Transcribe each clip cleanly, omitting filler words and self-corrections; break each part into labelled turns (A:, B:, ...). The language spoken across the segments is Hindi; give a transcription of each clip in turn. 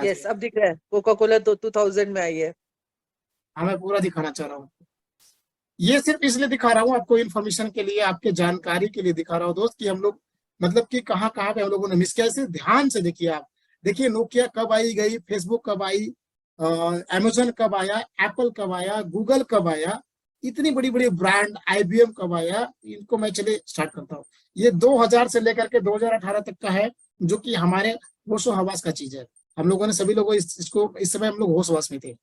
A: आ
B: यस,
A: गया।
B: अब दिख रहा है। कोका कोला तो 2000 में आई है।
A: हाँ, मैं पूरा दिखाना चाह रहा हूँ। ये सिर्फ इसलिए दिखा रहा हूँ आपको, इन्फॉर्मेशन के लिए, आपके जानकारी के लिए दिखा रहा हूँ दोस्त, कि हम लोग मतलब कि कहाँ कहाँ पे हम लोगों ने मिस किया। इसे ध्यान से देखिए आप। देखिए नोकिया कब आई गई, फेसबुक कब आई, अमेजन कब आया, एप्पल कब आया, गूगल कब आया, इतनी बड़ी बड़ी ब्रांड, आईबीएम कब आया। इनको मैं चलिए स्टार्ट करता हूँ। ये 2000 से लेकर के 2018 तक का है, जो कि हमारे होशो हवास का चीज है। हम लोगों ने सभी लोगों इसको इस समय हम लोग होश हवास में थे।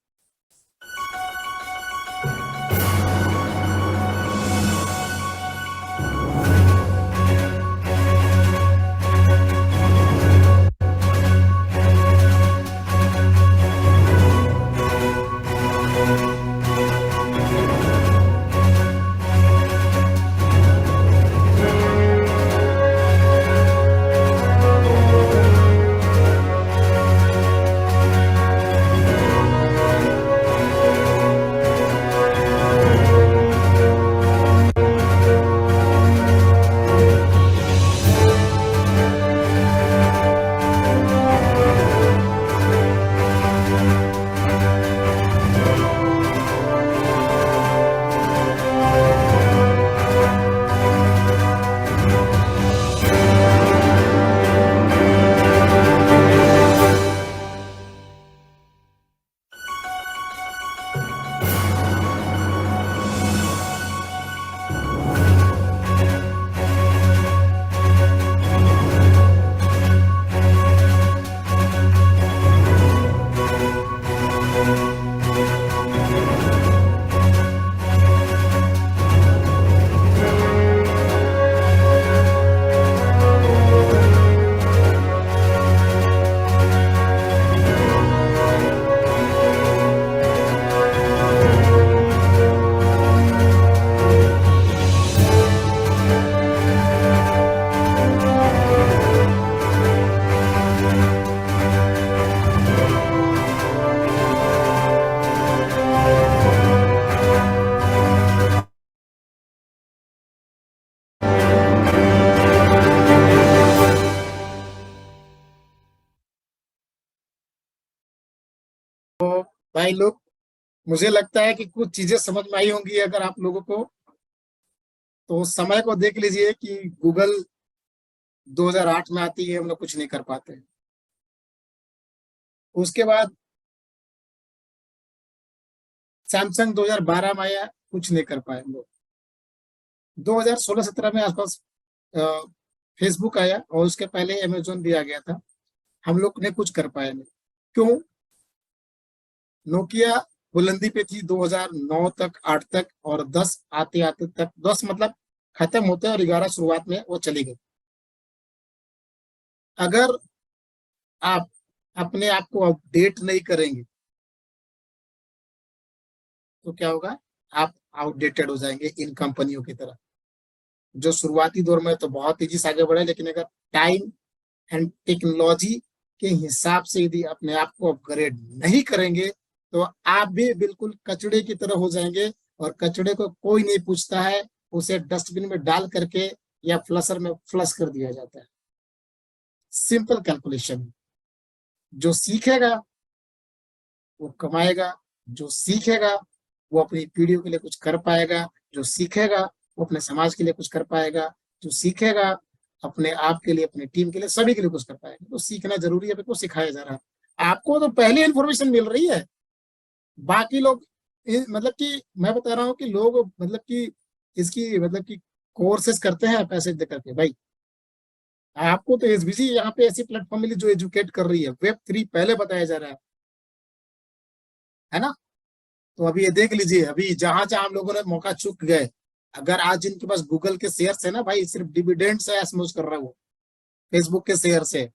A: तो भाई लोग, मुझे लगता है कि कुछ चीजें समझ में आई होंगी अगर आप लोगों को। तो समय को देख लीजिए कि गूगल 2008 में आती है, हम लोग कुछ नहीं कर पाते। उसके बाद सैमसंग 2012 में आया, कुछ नहीं कर पाए हम लोग। 2016-17 में आसपास फेसबुक आया, और उसके पहले अमेजोन भी आ गया था। हम लोग ने कुछ कर पाए नहीं। क्यों? नोकिया बुलंदी पे थी 2009 तक, 8 तक, और 10 आते आते तक, 10 मतलब खत्म होते और 11 शुरुआत में वो चली गई। अगर आप अपने आप को अपडेट नहीं करेंगे तो क्या होगा? आप आउटडेटेड हो जाएंगे इन कंपनियों की तरह, जो शुरुआती दौर में तो बहुत तेजी से आगे बढ़े, लेकिन अगर टाइम एंड टेक्नोलॉजी के हिसाब से यदि अपने आप को अपग्रेड नहीं करेंगे तो आप भी बिल्कुल कचड़े की तरह हो जाएंगे। और कचड़े को कोई नहीं पूछता है, उसे डस्टबिन में डाल करके या फ्लशर में फ्लश कर दिया जाता है। Simple calculation. जो सीखेगा वो कमाएगा, जो सीखेगा वो अपनी पीढ़ियों के लिए कुछ कर पाएगा, जो सीखेगा वो अपने समाज के लिए कुछ कर पाएगा, जो सीखेगा अपने आप के लिए, अपनी टीम के लिए, सभी के लिए कुछ कर पाएगा। तो सीखना जरूरी है, बिल्कुल सिखाया जा रहा है। आपको तो पहले इन्फॉर्मेशन मिल रही है। बाकी लोग मतलब कि मैं बता रहा हूँ कि लोग मतलब कि इसकी मतलब कि कोर्सेज करते हैं पैसे दे करके। भाई आपको तो एसबीसी यहाँ पे ऐसी प्लेटफॉर्म मिली जो एजुकेट कर रही है। वेब 3 पहले बताया जा रहा है ना? तो अभी ये देख लीजिए, अभी जहां जहां हम लोगों ने मौका चूक गए, अगर आज इनके पास गूगल के शेयर है ना भाई, सिर्फ डिविडेंड से एस्मूज कर रहा है वो। फेसबुक के शेयर से,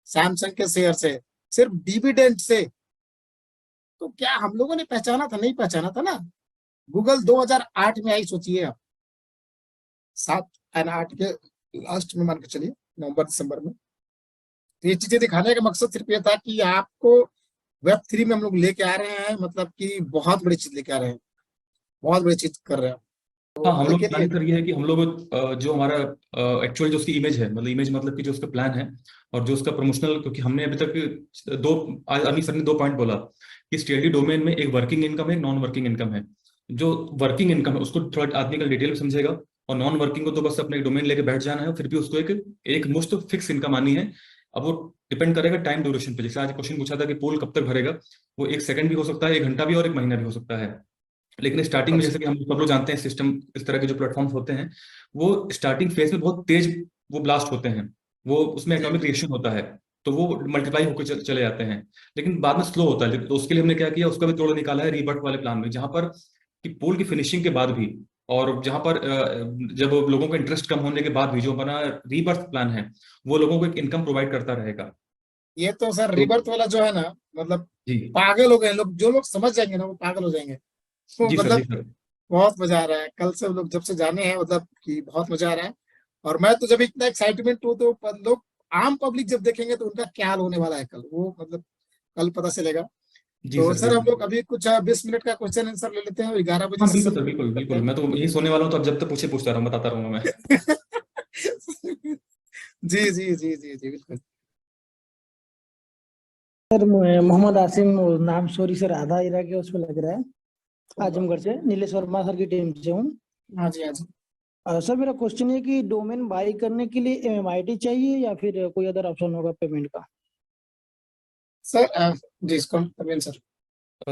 A: सैमसंग के शेयर से, सिर्फ डिविडेंड से। तो क्या हम लोगों ने पहचाना था? नहीं पहचाना था ना। गूगल 2008 में आई, सोचिए आप, 7 और 8 के लास्ट में मान के चलिए, नवंबर दिसंबर में। तो ये चीजें दिखाने का मकसद सिर्फ ये था कि आपको वेब 3 में हम लोग लेके आ रहे हैं, मतलब कि बहुत बड़ी चीज लेके आ रहे हैं, बहुत बड़ी चीज कर रहे हैं।
C: हाँ, हम लोग
A: लेकिन
C: प्लान कर ये है कि हम लोग जो हमारा एक्चुअल जो उसकी इमेज है, मतलब इमेज मतलब कि जो उसका प्लान है और जो उसका प्रमोशनल, क्योंकि हमने अभी तक आज अनिल सर ने 2 पॉइंट बोला कि स्टेडी डोमेन में एक वर्किंग इनकम है, एक नॉन वर्किंग इनकम है। जो वर्किंग इनकम है उसको थोड़ा आदमी का डिटेल में समझेगा, और नॉन वर्किंग को तो बस अपने डोमेन लेके बैठ जाना है, फिर भी उसको एक एक मुश्त फिक्स इनकम आनी है। अब वो डिपेंड करेगा टाइम ड्यूरेशन पे। जैसे आज क्वेश्चन पूछा था कि पोल कब तक भरेगा, वो 1 सेकंड भी हो सकता है, 1 घंटा भी, और 1 महीना भी हो सकता है। लेकिन स्टार्टिंग में, जैसे कि हम सब लोग जानते हैं, सिस्टम इस तरह के जो प्लेटफॉर्म्स होते हैं वो स्टार्टिंग फेज में बहुत तेज वो ब्लास्ट होते हैं, वो उसमें इकोनॉमिक रिएक्शन होता है, तो वो मल्टीप्लाई होकर चले जाते हैं, लेकिन बाद में स्लो होता है। तो उसके लिए हमने क्या किया, उसका भी तोड़ निकाला है रीबर्ट वाले प्लान में, जहां पर कि पोल की फिनिशिंग के बाद भी, और जहां पर जब लोगों का इंटरेस्ट कम होने के बाद भी जो बना रीबर्थ प्लान है, वो लोगों को एक इनकम प्रोवाइड करता रहेगा।
A: ये तो सर
C: तो
A: रिबर्थ वाला जो है ना, मतलब
C: जी
A: पागल हो गए लोग, जो लोग समझ जाएंगे ना वो पागल हो जाएंगे। तो
C: जी सर, जी
A: मतलब
C: सर।
A: बहुत मजा आ रहा है, कल से लोग जब से जाने हैं, मतलब कि बहुत मजा आ रहा है। और मैं तो जब इतना एक्साइटमेंट हूँ, तो लोग, आम पब्लिक जब देखेंगे तो उनका क्या हाल होने वाला है कल, वो मतलब कल पता चलेगा।
C: जी
A: तो
C: सर, जी
A: सर हम
C: सर।
A: लोग अभी कुछ 20 मिनट का क्वेश्चन आंसर ले लेते हैं, और 11 बजे
C: हाँ
A: से
C: बिल्कुल
A: सर
C: सर, बिल्कुल
A: करते
C: बिल्कुल, मैं तो यही सोने वाला हूँ, तो अब जब तक पूछता रहूँ, बताता रहूंगा मैं।
A: हैं। जी जी जी जी जी बिल्कुल।
D: सर मैं मोहम्मद आसिम, नाम सॉरी सर आधा इरा के उस पर लग रहा है। आजमगढ़ से नीलेश वर्मा सर की टीम से हूँ।
A: हाँ जी हाँ जी।
D: सर मेरा क्वेश्चन है कि डोमेन बाई करने के लिए एमएमआईटी चाहिए या फिर कोई अदर ऑप्शन होगा पेमेंट का?
A: सर जी इसको प्रवीण सर।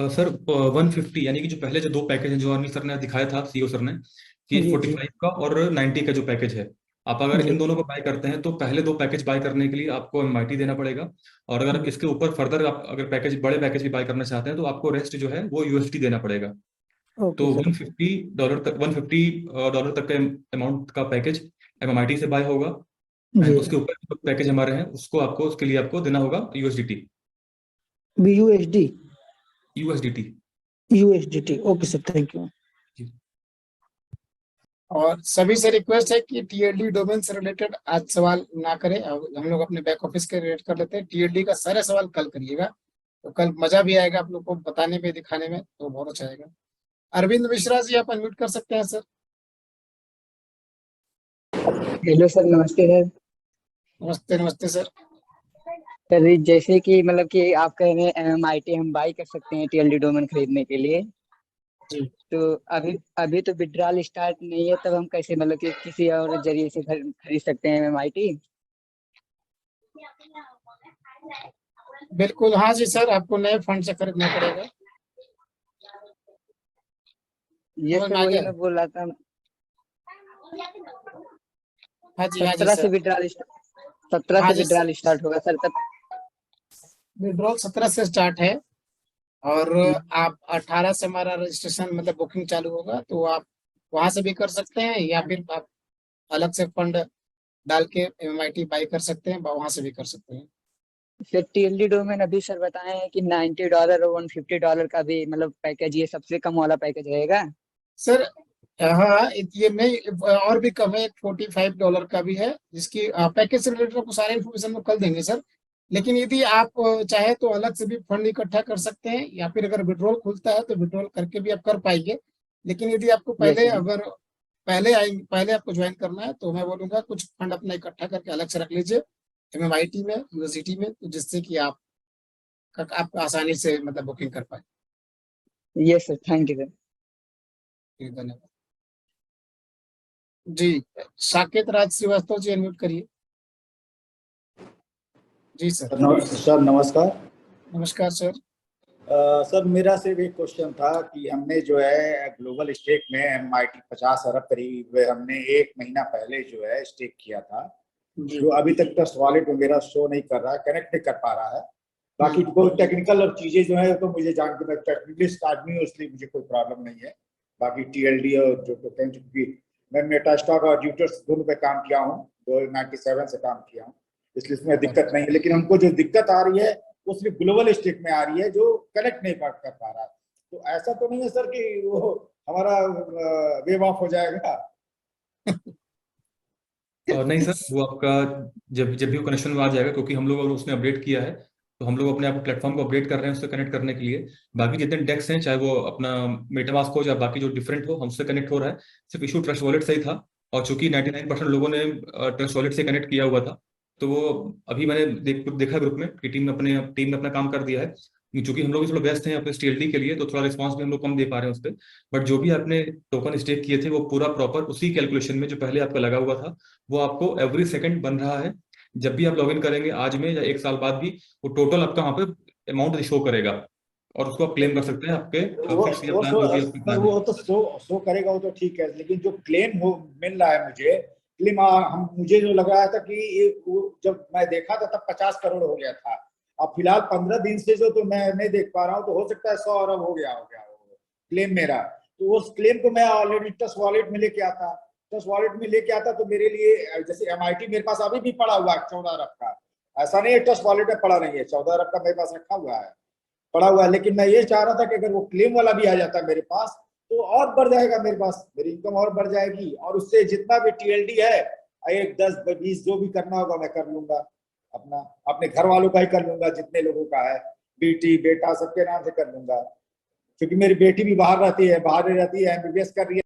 C: सर 150, यानी कि जो पहले जो 2 पैकेज हैं जो अनिल सर ने दिखाया था, सीईओ सर ने, कि
D: जी जी
C: 45 का और 90 का जो पैकेज है, आप अगर
D: जी।
C: इन दोनों को बाय करते हैं तो पहले 2 पैकेज बाय करने के लिए आपको एमआईटी देना पड़ेगा, और अगर इसके ऊपर फर्दर आप अगर पैकेज, बड़े पैकेज भी बाय करना चाहते हैं, तो आपको रेस्ट जो है वो यूएसडी देना पड़ेगा।
D: ओके
C: तो
D: सर।
C: $150 तक का अमाउंट का पैकेज एमएमआईटी से बाय होगा,
D: जी।
C: एंड उसके ऊपर जो पैकेज हमारे हैं उसको आपको, उसके लिए आपको देना होगा USDT.
D: BUSD
C: USDT.
D: USDT। Okay sir, thank you.
A: और सभी से रिक्वेस्ट है कि टीएलडी डोमेन से रिलेटेड आज सवाल ना करें, अब हम लोग अपने बैक ऑफिस के रिलेट कर लेते हैं। टीएलडी का सारे सवाल कल करिएगा, तो कल मजा भी आएगा आप लोग को बताने में, दिखाने में, तो बहुत अच्छा आएगा। अरविंद मिश्रा जी आप अनम्यूट कर सकते हैं सर।
E: हेलो सर, नमस्ते सर।
A: नमस्ते नमस्ते सर।
E: सर जैसे कि मतलब कि आप कह रहे हैं एमएमआईटी हम बाई कर सकते हैं टीएलडी डोमेन खरीदने के लिए,
A: जी
E: तो अभी अभी तो विड्रॉल स्टार्ट नहीं है, तब हम कैसे मतलब कि किसी और जरिए से खरीद सकते हैं एमएमआईटी?
A: बिल्कुल, हाँ जी सर, आपको नए फंड से खरीदना पड़ेगा।
E: ये
A: समझ
E: सर
A: में आ
E: वही
A: गया।
E: मैं बोल रहा था।
A: हाँ जी
E: 17 से
A: सर।
E: विड्रॉल 17
A: हाँ
E: से
A: जी सर,
E: विड्रॉल स्टार्ट होगा सर तब।
A: विड्रॉल 17 से स्टार्ट है, और आप 18 से हमारा रजिस्ट्रेशन मतलब बुकिंग चालू होगा, तो आप वहां से भी कर सकते हैं, या फिर आप अलग से फंड डाल के एमआईटी बाई कर सकते हैं, वहां से भी कर सकते हैं।
E: सर टीएलडी डोमेन अभी सर बताए हैं कि $90 और $150 का भी मतलब पैकेज, ये सबसे कम वाला पैकेज रहेगा?
A: सर हाँ, ये नहीं, और भी कम है, $45 का भी है, जिसकी पैकेज से रिलेटेड आपको सारे इन्फॉर्मेशन हम कल देंगे सर। लेकिन यदि आप चाहे तो अलग से भी फंड इकट्ठा कर सकते हैं, या फिर अगर विड्रॉल खुलता है तो विड्रॉल करके भी आप कर पाएंगे। लेकिन यदि आपको
E: यस
A: पहले,
E: सर।
A: अगर पहले आएंगे, पहले आपको ज्वाइन करना है, तो मैं बोलूंगा कुछ फंड अपना इकट्ठा करके अलग से रख लीजिए एमएमआईटी में, यूनिवर्सिटी में, तो जिससे कि आप आसानी से मतलब बुकिंग कर पाए।
E: Yes sir, thank you sir.
A: धन्यवाद जी। साकेत राज श्रीवास्तव जी अनम्यूट करिए। जी सर।
F: सर नमस्कार।
A: नमस्कार सर।
F: सर मेरा सिर्फ एक क्वेश्चन था कि हमने जो है ग्लोबल स्टेक में एमआईटी 50 अरब करीब हमने 1 महीना पहले जो है स्टेक किया था, जो अभी तक ट्रस्ट वॉलेट में मेरा शो नहीं कर रहा है, कनेक्ट नहीं कर पा रहा है। बाकी कोई टेक्निकल और चीजें जो है तो मुझे जान के, मैं टेक्निकलिस्ट आदमी हूँ इसलिए मुझे कोई प्रॉब्लम नहीं है। बाकी टीएलडी और जो टोकन, क्योंकि मैं मेटास्टॉक और ड्यूटर्स दोनों पे काम किया हूँ, 97 से काम किया हूँ, इसलिए इसमें दिक्कत नहीं है। लेकिन हमको जो दिक्कत आ रही है वो सिर्फ ग्लोबल स्टेक में आ रही है, जो कनेक्ट नहीं कर पा रहा है। तो ऐसा तो नहीं है सर कि वो हमारा वेव ऑफ हो जाएगा?
C: नहीं सर, वो आपका जब जब भी वो कनेक्शन में आ जाएगा, क्योंकि हम लोग उसने अपडेट किया है, तो हम लोग अपने आप प्लेटफॉर्म को अपडेट कर रहे हैं उससे कनेक्ट करने के लिए। बाकी जितने डेक्स हैं, चाहे वो अपना मेटामास्क हो या बाकी जो डिफरेंट हो, हमसे कनेक्ट हो रहा है। सिर्फ इशू ट्रस्ट वॉलेट से ही था, और चूंकि 99% लोगों ने ट्रस्ट वॉलेट से कनेक्ट किया हुआ था, तो वो अभी मैंने देखा ग्रुप में कि टीम ने अपना काम कर दिया है। चूंकि हम लोग भी थोड़ा व्यस्त हैं अपने TLD के लिए, तो थोड़ा रिस्पांस भी हम लोग कम दे पा रहे हैं उस पर। बट जो भी आपने टोकन स्टेक किए थे वो पूरा प्रॉपर उसी कैलकुलेशन में जो पहले आपका लगा हुआ था, वो आपको एवरी सेकंड बन रहा है। जब भी आप लॉगिन करेंगे आज में या 1 साल बाद भी, वो टोटल आपका वहाँ पे अमाउंट शो करेगा, और उसको आप क्लेम कर सकते हैं आपके फिक्स या प्लान जो भी आपका प्लान
F: वो
C: है।
F: तो शो करेगा, वो तो ठीक है, लेकिन जो क्लेम हो मिल रहा है मुझे, क्लेम हम मुझे जो लग रहा था कि वो जब मैं देखा था तब 50 करोड़ हो गया था। अब फिलहाल 15 दिन से जो तो मैं नहीं देख पा रहा हूँ, तो हो सकता है 100 अरब हो गया क्लेम मेरा। तो उस क्लेम को मैं ऑलरेडी ट्रस्ट वॉलेट में लेके आता तो मेरे लिए, जैसे MIT मेरे पास अभी भी पड़ा हुआ है 14 अरब का, ऐसा नहीं है ट्रस्ट वॉलेट में पड़ा नहीं है, 14 अरब का मेरे पास रखा हुआ है, पड़ा हुआ है। लेकिन मैं ये चाह रहा था कि अगर वो क्लेम वाला भी आ जाता मेरे पास, तो और बढ़ जाएगा मेरे पास, मेरी इनकम और बढ़ जाएगी, और उससे जितना भी TLD है 1, 10, 20 जो भी करना होगा मैं कर लूंगा, अपने घर वालों का ही कर लूंगा, जितने लोगों का है, बेटी बेटा सबके नाम से कर लूंगा, क्योंकि मेरी बेटी भी बाहर रहती है MBBS कर रही है।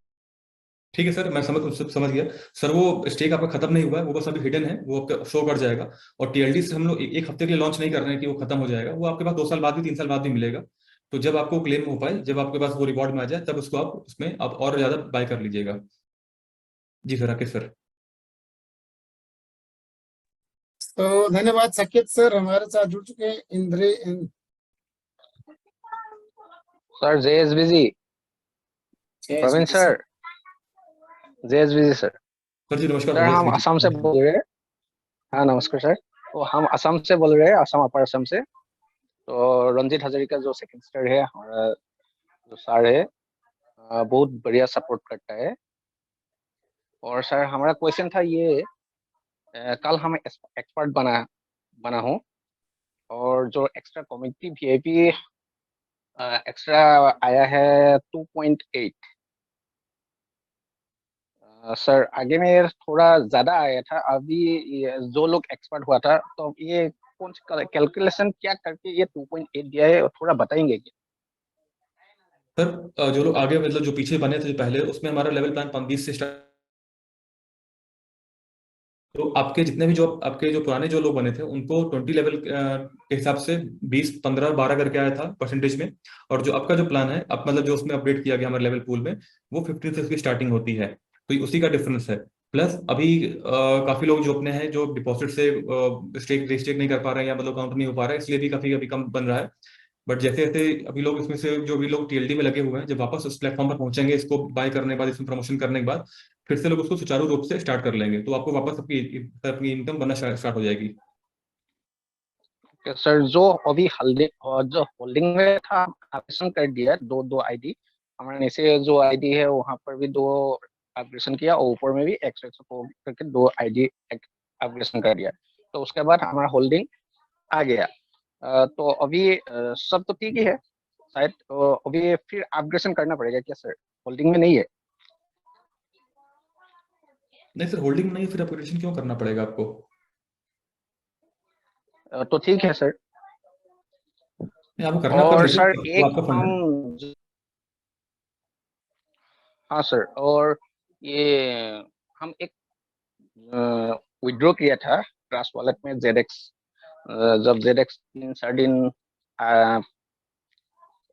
C: ठीक है सर, मैं समझ गया सर। वो स्टेक आपका खत्म नहीं हुआ है, वो बस अभी हिडन है, वो आपका शो कर जाएगा। और TLD से हम लोग एक हफ्ते के लिए लॉन्च नहीं कर रहे हैं कि वो खत्म हो जाएगा, वो आपके पास 2 साल बाद भी 3 साल बाद भी मिलेगा। तो जब आपको क्लेम हो पाए, जब आपके पास वो रिवॉर्ड में आ जाए, तब उसको आप उसमें आप और ज्यादा बाय कर लीजिएगा। जी सर, राकेश सर।
A: तो धन्यवाद साकेत सर, हमारे साथ जुड़ चुके हैं Indre
G: sir JSB ji, Praveen sir, JSB sir.
C: Sir जी नमस्कार।
G: सर हम असम से बोल रहे हैं। हाँ नमस्कार सर। तो हम असम से बोल रहे हैं, असम अपर असम से। तो रंजीत हजारिका जो सेकंड स्टार है, हमारा जो सर है, बहुत बढ़िया सपोर्ट करता है। और सर हमारा क्वेश्चन था ये, कल हम एक्सपर्ट बना हूँ, और जो एक्स्ट्रा कम्युनिटी VIP एक्स्ट्रा आया है 2.8। सर आगे में थोड़ा ज्यादा आया था, अभी जो लोग एक्सपर्ट हुआ था, तो ये कौन सा कैलकुलेशन क्या करके ये 2.8 दिया है, थोड़ा बताएंगे क्या?
C: सर जो लोग आगे, मतलब जो पीछे बने थे पहले, उसमें हमारा लेवल प्लान 20 से स्टार्ट। तो आपके जितने भी आपके जो पुराने जो लोग बने थे, उनको 20 लेवल के हिसाब से 20, 15, 12 करके आया था परसेंटेज में। और जो आपका जो प्लान है, अब मतलब जो उसमें अपडेट किया गया हमारे लेवल पूल में, वो 15 से उसकी स्टार्टिंग होती है। तो उसी का डिफरेंस है। प्लस अभी काफी लोग जो अपने हैं, जो डिपॉजिट से स्टेक नहीं कर पा रहे हैं, या मतलब काउंट नहीं हो पा रहा है, इसलिए भी काफी अभी कम बन रहा है। बट जैसे जैसे अभी लोग इसमें से, जो भी लोग TLD में लगे हुए हैं, जब वापस उस प्लेटफॉर्म पर पहुंचेंगे, इसको बाय करने के बाद, इसमें प्रमोशन करने के बाद, फिर से लोग उसको सुचारू रूप से स्टार्ट कर लेंगे, तो आपको वापस अपनी इनकम बनना स्टार्ट हो जाएगी।
G: सर जो अभी होल्डिंग में था, ऑपरेशन कर दिया, दो ID हमारे नीचे जो ID है वहां पर भी 2 ऑपरेशन किया, और ऊपर में भी एक्स्ट्रा करके 2 ID ऑपरेशन कर दिया। तो उसके बाद हमारा होल्डिंग आ गया। तो अभी सब तो ठीक ही है शायद, अभी फिर अपग्रेडेशन करना पड़ेगा क्या सर? होल्डिंग में नहीं है?
C: नहीं सर, होल्डिंग नहीं, फिर अपग्रेडेशन क्यों करना पड़ेगा आपको?
G: तो ठीक है सर।
C: नहीं, आपको करना कर
G: और
C: लीजिए,
G: सर
C: वो आपका फंड है।
G: हाँ सर, और ये हम एक विड्रॉ किया था ट्रस्ट वॉलेट में ZX, जब ZX 3-4 दिन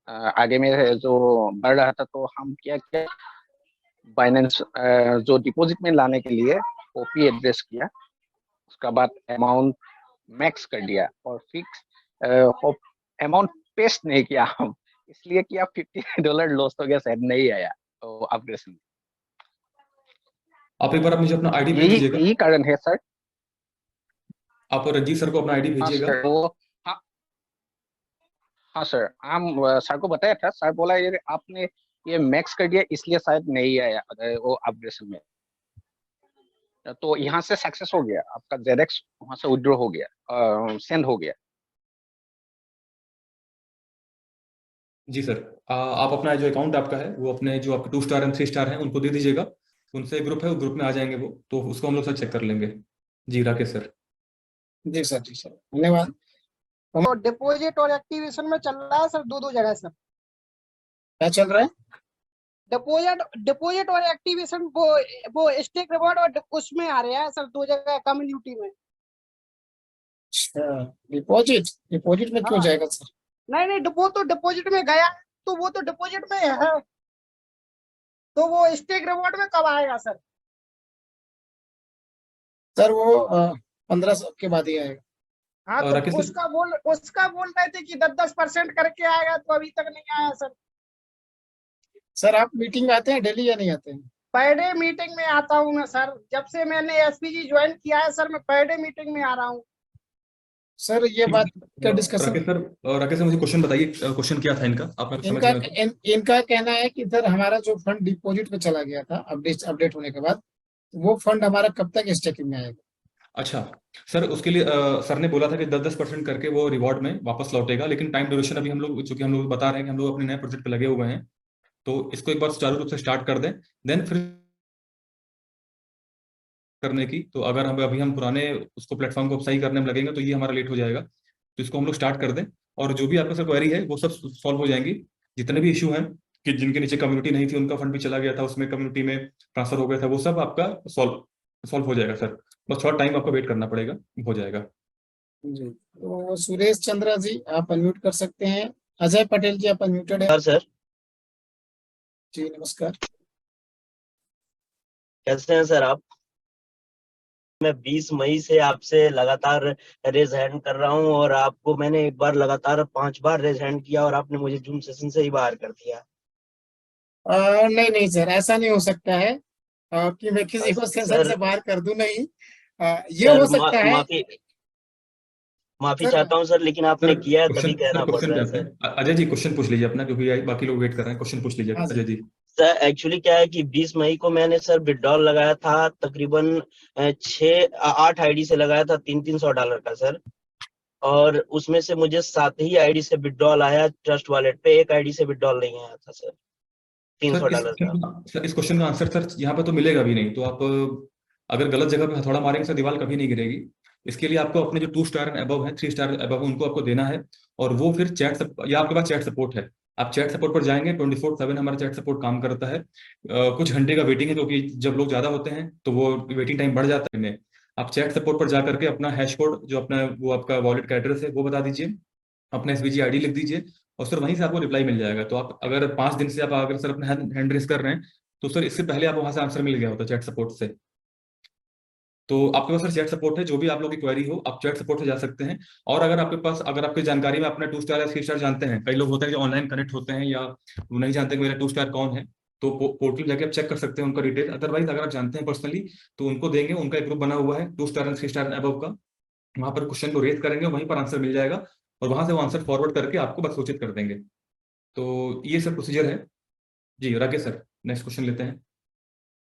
G: आगे में जो बढ़ रहा था, तो हम क्या किया, बाइनेंस जो डिपॉजिट में लाने के लिए OP एड्रेस किया, उसका बाद अमाउंट मैक्स कर दिया, और फिक्स अमाउंट पेस्ट नहीं किया हम, इसलिए कि आप $50 लॉस हो गया, शायद नहीं आया तो अपग्रेडेशन।
C: आप एक बार मुझे अपना ID भेज दीजिएगा।
G: यही कारण है सर।
C: आप रंजीत सर को अपना ID
G: हाँ
C: भेजिएगा।
G: सर, हाँ हाँ सर, हम सर को बताया था, सर बोला ये आपने ये मैक्स कर दिया, इसलिए शायद नहीं आया वो अपग्रेडेशन में। तो यहाँ से सक्सेस हो गया, आपका ZX वहां से विड्रॉ हो गया, सेंड हो गया।
C: जी सर, आप अपना जो अकाउंट आपका है, वो अपने जो आपके 2 स्टार एंड 3 स्टार हैं उनको दे दीजिएगा। उनसे ग्रुप है, उस ग्रुप में आ जाएंगे वो, तो उसको हम लोग सर चेक कर लेंगे। जी राकेश सर।
A: जी सर, जी सर, धन्यवाद।
H: तो डिपॉजिट और एक्टिवेशन में चल रहा है सर, दो जगह सर।
A: क्या चल रहा है?
H: डिपॉजिट और एक्टिवेशन, वो स्टेक रिवॉर्ड और उसमें आ रहे हैं सर, दो जगह कम्युनिटी में।
A: अच्छा, डिपॉजिट में क्यों
H: हाँ।
A: जाएगा सर?
H: नहीं, वो तो डिपॉजिट में गया, तो वो तो डिपॉजिट में है, तो वो स्टेक रिवॉर्ड में कब आएगा सर?
A: सर वो 1500 के बाद ही आएगा।
H: हाँ,
C: और राकेश
H: तो
C: सर,
H: उसका बोल रहे थे कि 10% करके आएगा, तो अभी तक नहीं आया सर।
A: सर आप मीटिंग आते हैं डेली या नहीं आते हैं?
H: पर डे मीटिंग में आता हूँ मैं सर, जब से मैंने एसपीजी ज्वाइन किया है सर, मैं पर डे मीटिंग में आ रहा हूँ।
A: सर ये बात का डिस्कशन,
C: राकेश सर मुझे क्वेश्चन बताइए, क्वेश्चन क्या था इनका, आप मेरे को समझ
A: इनका
C: गए?
A: इनका कहना है कि सर हमारा जो फंड डिपॉजिट में चला गया था अपडेट होने के बाद, वो फंड हमारा कब तक स्टेकिंग में आएगा?
C: अच्छा सर, उसके लिए सर ने बोला था कि 10% करके वो रिवॉर्ड में वापस लौटेगा, लेकिन टाइम ड्यूरेशन अभी हम लोग, चूंकि हम लोग बता रहे हैं कि हम लोग अपने नए प्रोजेक्ट पे लगे हुए हैं, तो इसको एक बार सुचारू रूप से स्टार्ट कर दें, देन फिर करने की। तो अगर हम पुराने उसको प्लेटफॉर्म को सही करने में लगेंगे तो ये हमारा लेट हो जाएगा, तो इसको हम लोग स्टार्ट कर दें, और जो भी आपका सर क्वेरी है वो सब सॉल्व हो जाएंगी। जितने भी इशू हैं कि जिनके नीचे कम्युनिटी नहीं थी, उनका फंड भी चला गया था, उसमें कम्युनिटी में ट्रांसफर हो गया था, वो सब आपका सॉल्व हो जाएगा सर। बस थोड़ा टाइम आपको वेट करना पड़ेगा, हो जाएगा।
A: जी, तो सुरेश चंद्रा जी आप अनम्यूट कर सकते हैं। अजय पटेल जी आप अनम्यूटेड है।
I: सर
A: जी नमस्कार।
I: कैसे हैं सर आप? मैं 20 मई से आपसे लगातार रेज हैंड कर रहा हूं, और आपको मैंने एक बार लगातार 5 बार रेज हैंड किया और आपने मुझे जूम सेशन से ही बाहर कर दिया।
A: नहीं सर, ऐसा नहीं हो सकता है कि मैं किसी को सेशन
I: सर
A: से बाहर कर दूं, नहीं। ये
I: सर
A: हो सकता है
I: माफी
A: सर।
I: चाहता हूं सर, लेकिन आपने
C: सर
I: किया है तभी
C: क्वेश्चन
I: कहना पड़
C: क्वेश्चन
I: रहा है
C: करते
I: सर।
C: हैं, अजय जी क्वेश्चन पूछ लीजिए अपना, क्योंकि बाकी लोग वेट कर रहे हैं। क्वेश्चन पूछ लीजिए
A: हाँ
C: अजय जी।
I: सर एक्चुअली क्या है कि 20 मई को मैंने सर विड्रॉल लगाया था, तकरीबन 8 आईडी से लगाया था, $300 का सर, और उसमें से मुझे 7 ही आईडी से विड्रॉल आया ट्रस्ट वॉलेट पे, एक आईडी से विड्रॉल नहीं आया था सर, $300 का।
C: सर इस क्वेश्चन का आंसर सर यहाँ पे तो मिलेगा भी नहीं, तो आप अगर गलत जगह पे हथौड़ा मारेंगे सर, दीवार कभी नहीं गिरेगी। इसके लिए आपको अपने जो 2 स्टार एंड अबव है, 3 स्टार अबव, उनको आपको देना है, और वो फिर या आपके पास चैट सपोर्ट है, आप चैट सपोर्ट पर जाएंगे। 24/7 हमारा चैट सपोर्ट काम करता है। कुछ घंटे का वेटिंग है, क्योंकि जब लोग ज्यादा होते हैं तो वो वेटिंग टाइम बढ़ जाता है। आप चैट सपोर्ट पर जा करके अपना हैश कोड, जो अपना वो आपका वॉलेट का एड्रेस है, वो बता दीजिए, अपना एसवीजी आईडी लिख दीजिए, और सर वहीं से आपको रिप्लाई मिल जाएगा। तो आप अगर 5 दिन से आप अगर सर अपना हैंड रेस कर रहे हैं, तो सर इससे पहले आप वहां से आंसर मिल गया होता चैट सपोर्ट से। तो आपके पास सर चैट सपोर्ट है, जो भी आप लोग की क्वेरी हो आप चैट सपोर्ट से जा सकते हैं। और अगर आपके पास, अगर आपकी जानकारी में अपना 2 स्टार या 3 स्टार जानते हैं, कई लोग होते हैं जो ऑनलाइन कनेक्ट होते हैं या वो नहीं जानते कि मेरा 2 स्टार कौन है, तो पोर्टल जाके आप चेक कर सकते हैं उनका डिटेल। अदरवाइज अगर आप जानते हैं पर्सनली, तो उनको देंगे, उनका एक ग्रुप बना हुआ है 2 स्टार एंड 3 स्टार अबव का, वहां पर क्वेश्चन को रेज करेंगे, वहीं पर आंसर मिल जाएगा, और वहां से वो आंसर फॉरवर्ड करके आपको बस सूचित कर देंगे। तो ये सब प्रोसीजर है जी। राकेश सर नेक्स्ट क्वेश्चन लेते हैं।